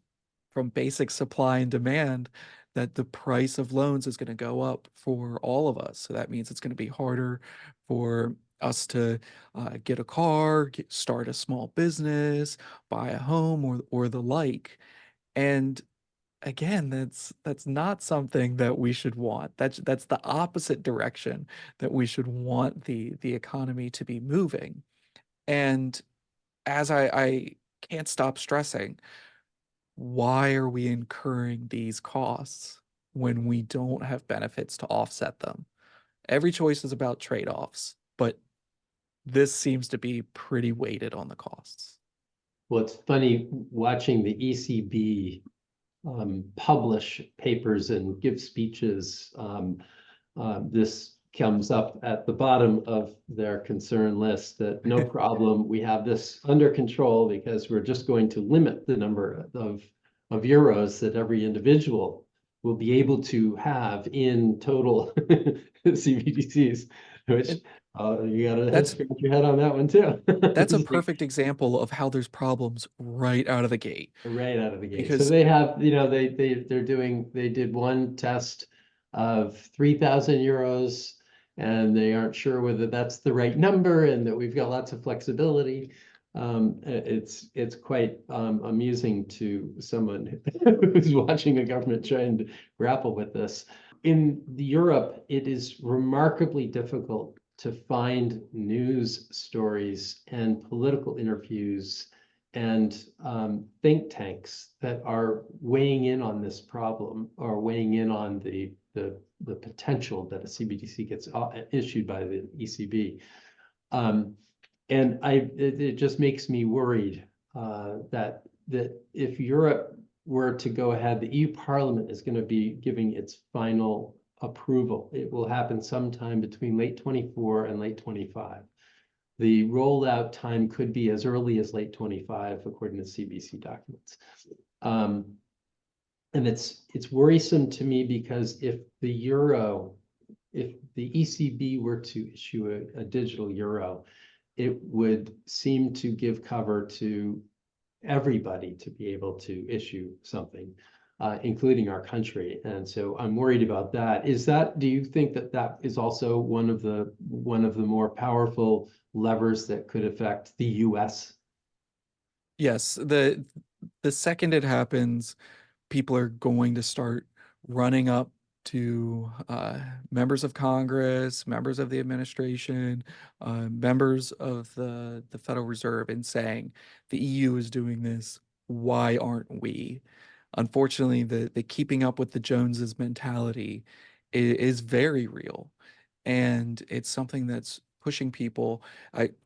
from basic supply and demand, that the price of loans is going to go up for all of us. So that means it's going to be harder for us to get a car, start a small business, buy a home, or the like. And again, that's not something that we should want. That's the opposite direction that we should want the economy to be moving. And as I can't stop stressing, why are we incurring these costs when we don't have benefits to offset them? Every choice is about trade-offs, but this seems to be pretty weighted on the costs. Well, it's funny watching the ECB publish papers and give speeches. This comes up at the bottom of their concern list that no problem, we have this under control because we're just going to limit the number of euros that every individual will be able to have in total CBDCs, which you gotta scratch your head on that one too. That's a perfect example of how there's problems right out of the gate. Right out of the gate. So Because they have, they did one test of 3,000 euros, and they aren't sure whether that's the right number and that we've got lots of flexibility. It's quite amusing to someone who's watching a government trying to grapple with this. In Europe, it is remarkably difficult to find news stories and political interviews and think tanks that are weighing in on this problem or weighing in on the potential that a CBDC gets issued by the ECB. And it just makes me worried that if Europe were to go ahead, the EU Parliament is going to be giving its final approval. It will happen sometime between late 24 and late 25. The rollout time could be as early as late 25, according to CBC documents. And it's worrisome to me because if the ECB were to issue a digital euro, it would seem to give cover to everybody to be able to issue something, including our country. And so I'm worried about that. Do you think that is also one of the more powerful levers that could affect the US? yes, the second it happens, people are going to start running up to members of Congress, members of the administration, members of the Federal Reserve, and saying the EU is doing this. Why aren't we? Unfortunately, the keeping up with the Joneses mentality is very real, and it's something that's pushing people.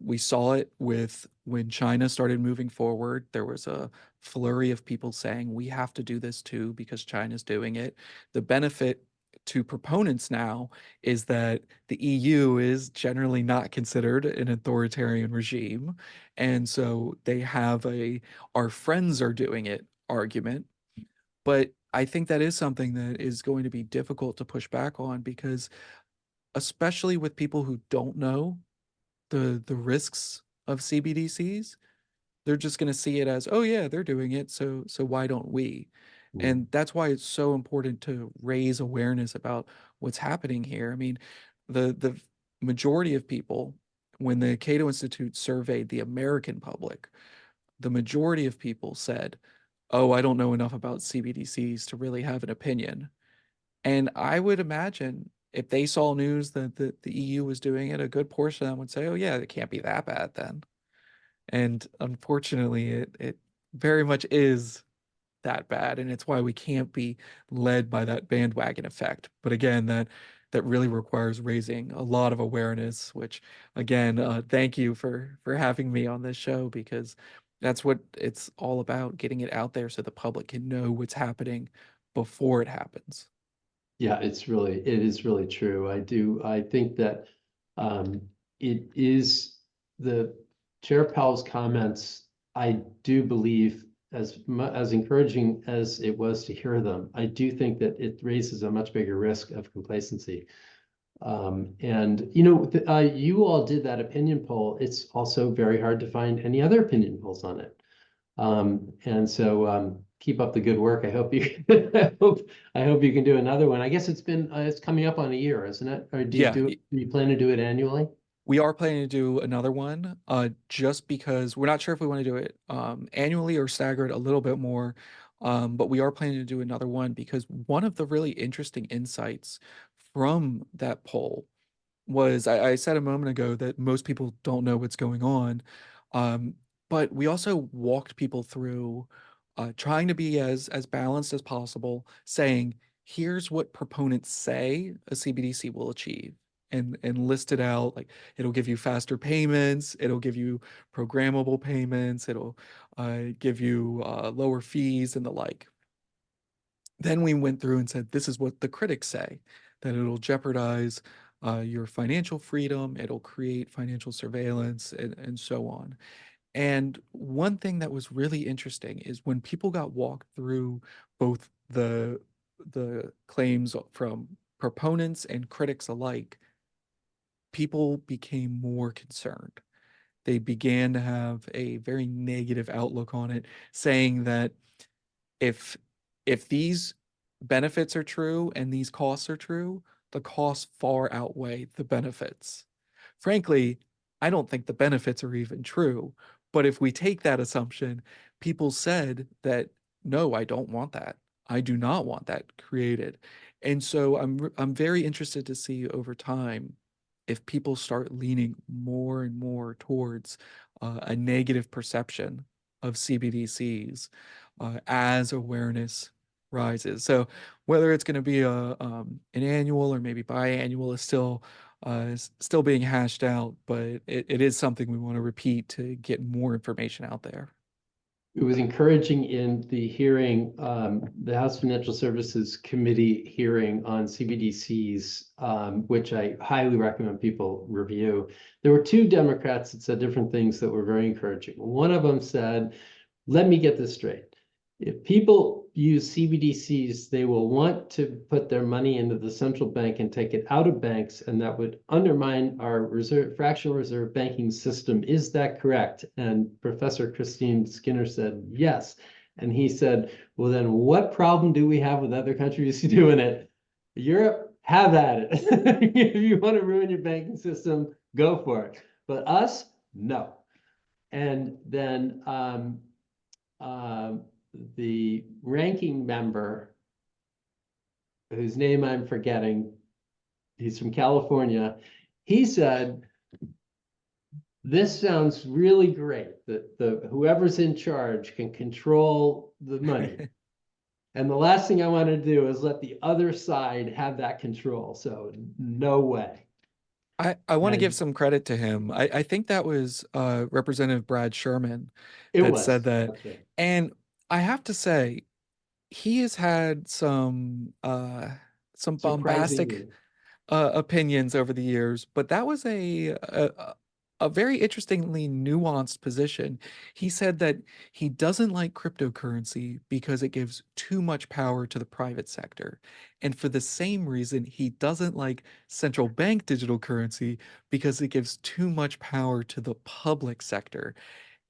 We saw it with when China started moving forward. There was a flurry of people saying we have to do this too because China's doing it. The benefit to proponents now is that the EU is generally not considered an authoritarian regime, and so they have a "our friends are doing it" argument. But I think that is something that is going to be difficult to push back on, because especially with people who don't know the risks of CBDCs, They're just going to see it as, oh yeah, they're doing it, so why don't we? And that's why it's so important to raise awareness about what's happening here. I mean, the majority of people, when the Cato Institute surveyed the American public, the majority of people said, oh, I don't know enough about CBDCs to really have an opinion. And I would imagine if they saw news that the EU was doing it, a good portion of them would say, oh yeah, it can't be that bad then. And unfortunately, it very much is that bad, and it's why we can't be led by that bandwagon effect. But again, that really requires raising a lot of awareness, which again, thank you for having me on this show, because that's what it's all about, getting it out there so the public can know what's happening before it happens. Yeah, it is really true. I think that it is the Chair Powell's comments, I do believe, as encouraging as it was to hear them, I do think that it raises a much bigger risk of complacency. And you all did that opinion poll. It's also very hard to find any other opinion polls on it. And so keep up the good work. I hope you I hope you can do another one. I guess it's coming up on a year, isn't it? Or Yeah, do you plan to do it annually? we are planning to do another one, just because we're not sure if we want to do it annually or staggered a little bit more. But we are planning to do another one because one of the really interesting insights from that poll was, I said a moment ago that most people don't know what's going on. Um, but we also walked people through trying to be as balanced as possible, saying, here's what proponents say a CBDC will achieve. And list it out, like it'll give you faster payments, it'll give you programmable payments, it'll give you lower fees and the like. Then we went through and said, this is what the critics say, that it'll jeopardize your financial freedom, it'll create financial surveillance, and so on. And one thing that was really interesting is when people got walked through both the claims from proponents and critics alike, people became more concerned. They began to have a very negative outlook on it, saying that if if these benefits are true and these costs are true, the costs far outweigh the benefits. Frankly, I don't think the benefits are even true. But if we take that assumption, people said that, no, I don't want that. I do not want that created. And so I'm very interested to see over time if people start leaning more and more towards a negative perception of CBDCs as awareness rises. So whether it's going to be an annual or maybe biannual is still being hashed out, but it is something we want to repeat to get more information out there. It was encouraging in the hearing, the House Financial Services Committee hearing on CBDCs, which I highly recommend people review. There were two Democrats that said different things that were very encouraging. One of them said, let me get this straight. If people use CBDCs, they will want to put their money into the central bank and take it out of banks, and that would undermine our fractional reserve banking system. Is that correct? And Professor Christine Skinner said yes. And he said, well, then what problem do we have with other countries doing it? Europe, have at it. If you want to ruin your banking system, go for it. But us, no. And then the ranking member, whose name I'm forgetting, he's from California, he said, this sounds really great, that whoever's in charge can control the money. And the last thing I want to do is let the other side have that control. So no way. I want to give And some credit to him. I think that was Representative Brad Sherman it that was. said that. That's right. And I have to say, he has had some bombastic Surprisingly. opinions over the years, but that was a very interestingly nuanced position. He said that he doesn't like cryptocurrency because it gives too much power to the private sector. And for the same reason, he doesn't like central bank digital currency because it gives too much power to the public sector.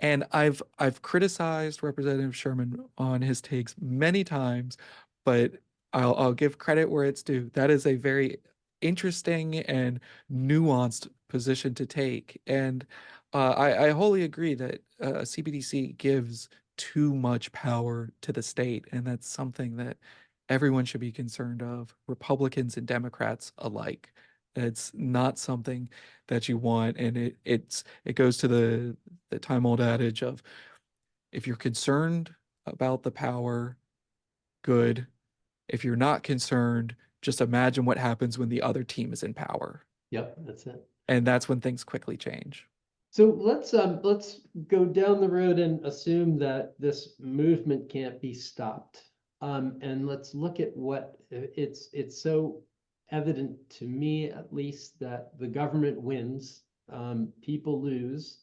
And I've criticized Representative Sherman on his takes many times, but I'll give credit where it's due. That is a very interesting and nuanced position to take. And I wholly agree that a CBDC gives too much power to the state, and that's something that everyone should be concerned of, Republicans and Democrats alike. It's not something that you want, and it goes to the time-old adage of, if you're concerned about the power, good. If you're not concerned, just imagine what happens when the other team is in power. Yep, that's it. And that's when things quickly change. So let's go down the road and assume that this movement can't be stopped. And let's look at what it's so evident to me, at least, that the government wins, people lose.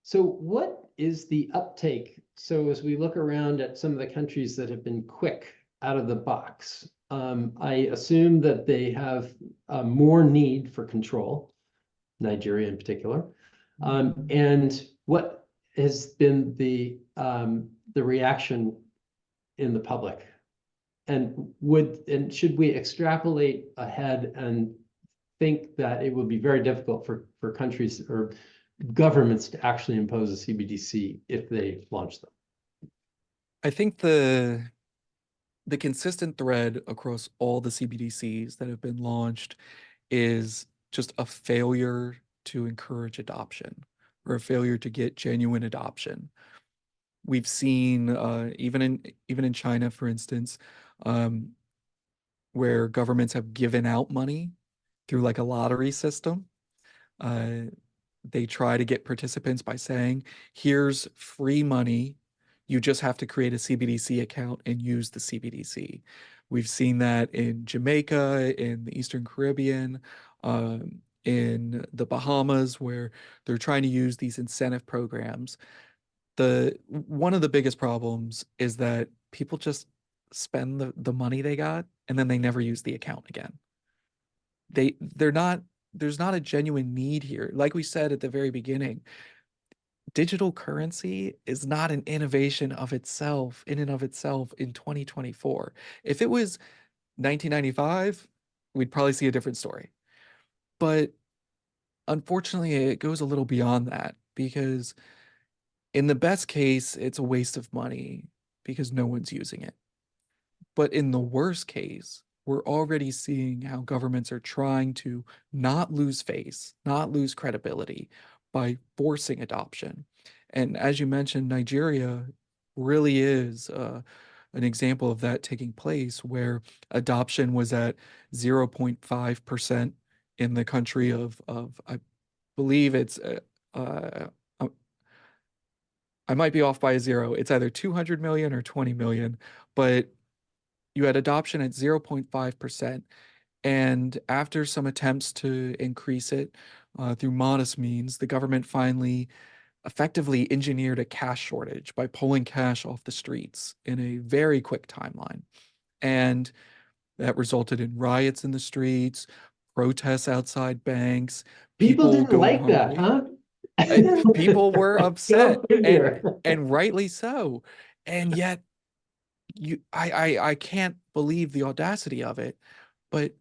So what is the uptake? So as we look around at some of the countries that have been quick out of the box, I assume that they have more need for control, Nigeria in particular. And what has been the reaction in the public? And should we extrapolate ahead and think that it would be very difficult for countries or governments to actually impose a CBDC if they launch them? I think the consistent thread across all the CBDCs that have been launched is just a failure to encourage adoption, or a failure to get genuine adoption. We've seen even in China, for instance, where governments have given out money through like a lottery system. They try to get participants by saying, here's free money. You just have to create a CBDC account and use the CBDC. We've seen that in Jamaica, in the Eastern Caribbean, in the Bahamas, where they're trying to use these incentive programs. One of the biggest problems is that people just spend the money they got and then they never use the account again. There's not a genuine need here. Like we said at the very beginning, digital currency is not an innovation of itself, in and of itself, in 2024. If it was 1995, we'd probably see a different story. But unfortunately, it goes a little beyond that, because in the best case, it's a waste of money because no one's using it. But in the worst case, we're already seeing how governments are trying to not lose face, not lose credibility by forcing adoption. And as you mentioned, Nigeria really is an example of that taking place, where adoption was at 0.5% in the country of I believe it's I might be off by a zero. It's either 200 million or 20 million, but you had adoption at 0.5%. And after some attempts to increase it through modest means, the government finally effectively engineered a cash shortage by pulling cash off the streets in a very quick timeline. And that resulted in riots in the streets, protests outside banks, People didn't going like that, hungry. huh? People were upset, Go figure. and rightly so. And yet I can't believe the audacity of it, but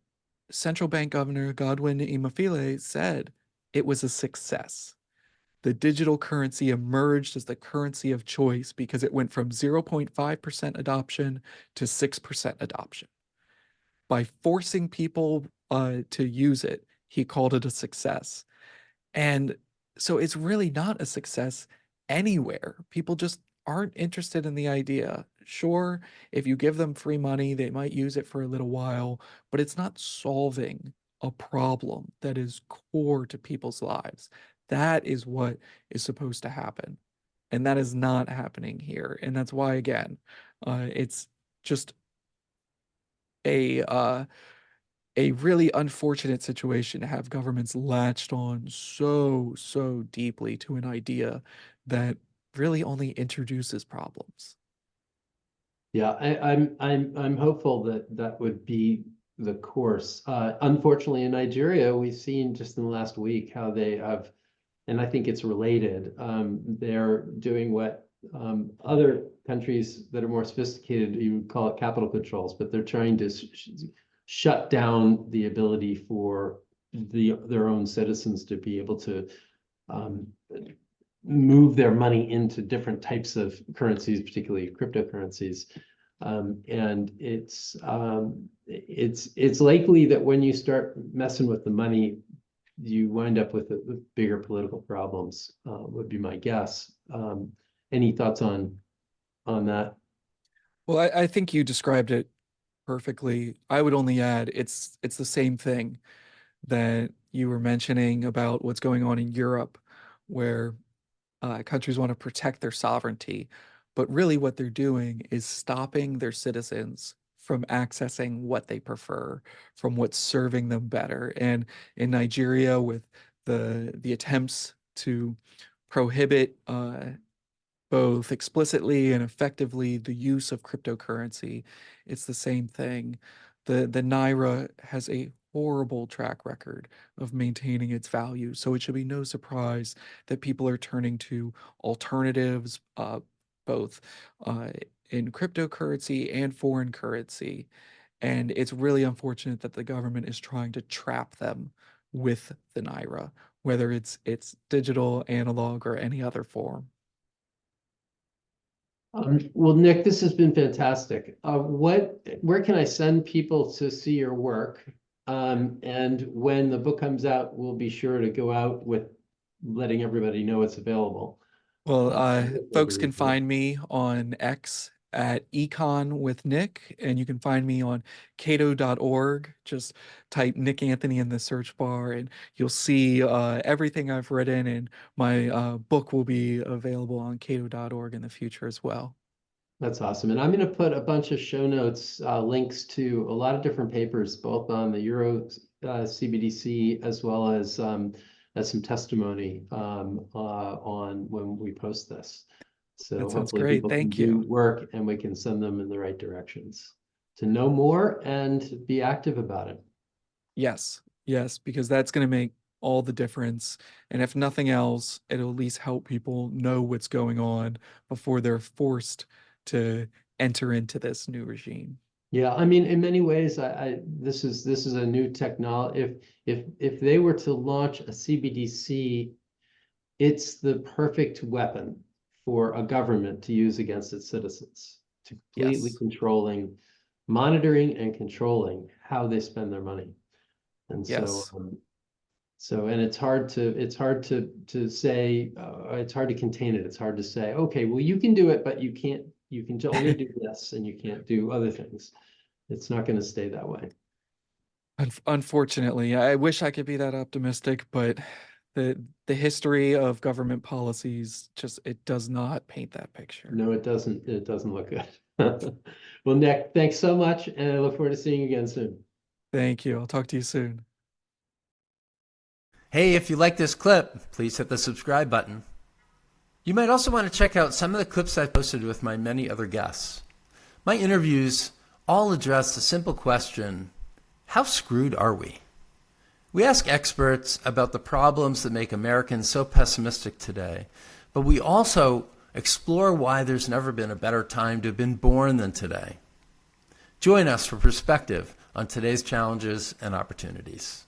Central Bank Governor Godwin Emefiele said it was a success. The digital currency emerged as the currency of choice because it went from 0.5% adoption to 6% adoption. By forcing people to use it, he called it a success. And so it's really not a success anywhere. People just aren't interested in the idea. Sure, if you give them free money, they might use it for a little while, but it's not solving a problem that is core to people's lives. That is what is supposed to happen. And that is not happening here. And that's why, again, it's just a really unfortunate situation to have governments latched on so deeply to an idea that really only introduces problems. Yeah, I'm hopeful that that would be the course. Unfortunately, in Nigeria, we've seen just in the last week how they have and I think it's related. They're doing what other countries that are more sophisticated, you would call it capital controls, but they're trying to shut down the ability for their own citizens to be able to move their money into different types of currencies, particularly cryptocurrencies. And it's likely that when you start messing with the money, you wind up with bigger political problems, would be my guess. Any thoughts on that? Well, I think you described it perfectly. I would only add it's the same thing that you were mentioning about what's going on in Europe, where countries want to protect their sovereignty, but really what they're doing is stopping their citizens from accessing what they prefer, from what's serving them better. And in Nigeria, with the attempts to prohibit both explicitly and effectively the use of cryptocurrency, it's the same thing. The Naira has a horrible track record of maintaining its value, so it should be no surprise that people are turning to alternatives, both in cryptocurrency and foreign currency. And it's really unfortunate that the government is trying to trap them with the Naira, whether it's digital, analog, or any other form. Well, Nick, this has been fantastic. Where can I send people to see your work? And when the book comes out, we'll be sure to go out with letting everybody know it's available. Well, folks can find me on X at Econ with Nick, and you can find me on cato.org. Just type Nick Anthony in the search bar, and you'll see everything I've written, and my book will be available on cato.org in the future as well. That's awesome. And I'm going to put a bunch of show notes, links to a lot of different papers, both on the Euro CBDC as well as some testimony on when we post this. So That sounds hopefully great. people can Thank do you. work and we can send them in the right directions to know more and be active about it. Yes, because that's going to make all the difference. And if nothing else, it'll at least help people know what's going on before they're forced to enter into this new regime. Yeah, I mean, in many ways, this is a new technology. If they were to launch a CBDC, it's the perfect weapon for a government to use against its citizens, to completely Yes. monitoring and controlling how they spend their money. And Yes. and it's hard to say, it's hard to contain it. It's hard to say, okay, well, you can do it, but you can't. You can only do this, and you can't do other things. It's not going to stay that way. Unfortunately, I wish I could be that optimistic, but the history of government policies just it does not paint that picture. No, it doesn't. It doesn't look good. Well, Nick, thanks so much, and I look forward to seeing you again soon. Thank you. I'll talk to you soon. Hey, if you like this clip, please hit the subscribe button. You might also want to check out some of the clips I've posted with my many other guests. My interviews all address the simple question, how screwed are we? We ask experts about the problems that make Americans so pessimistic today, but we also explore why there's never been a better time to have been born than today. Join us for perspective on today's challenges and opportunities.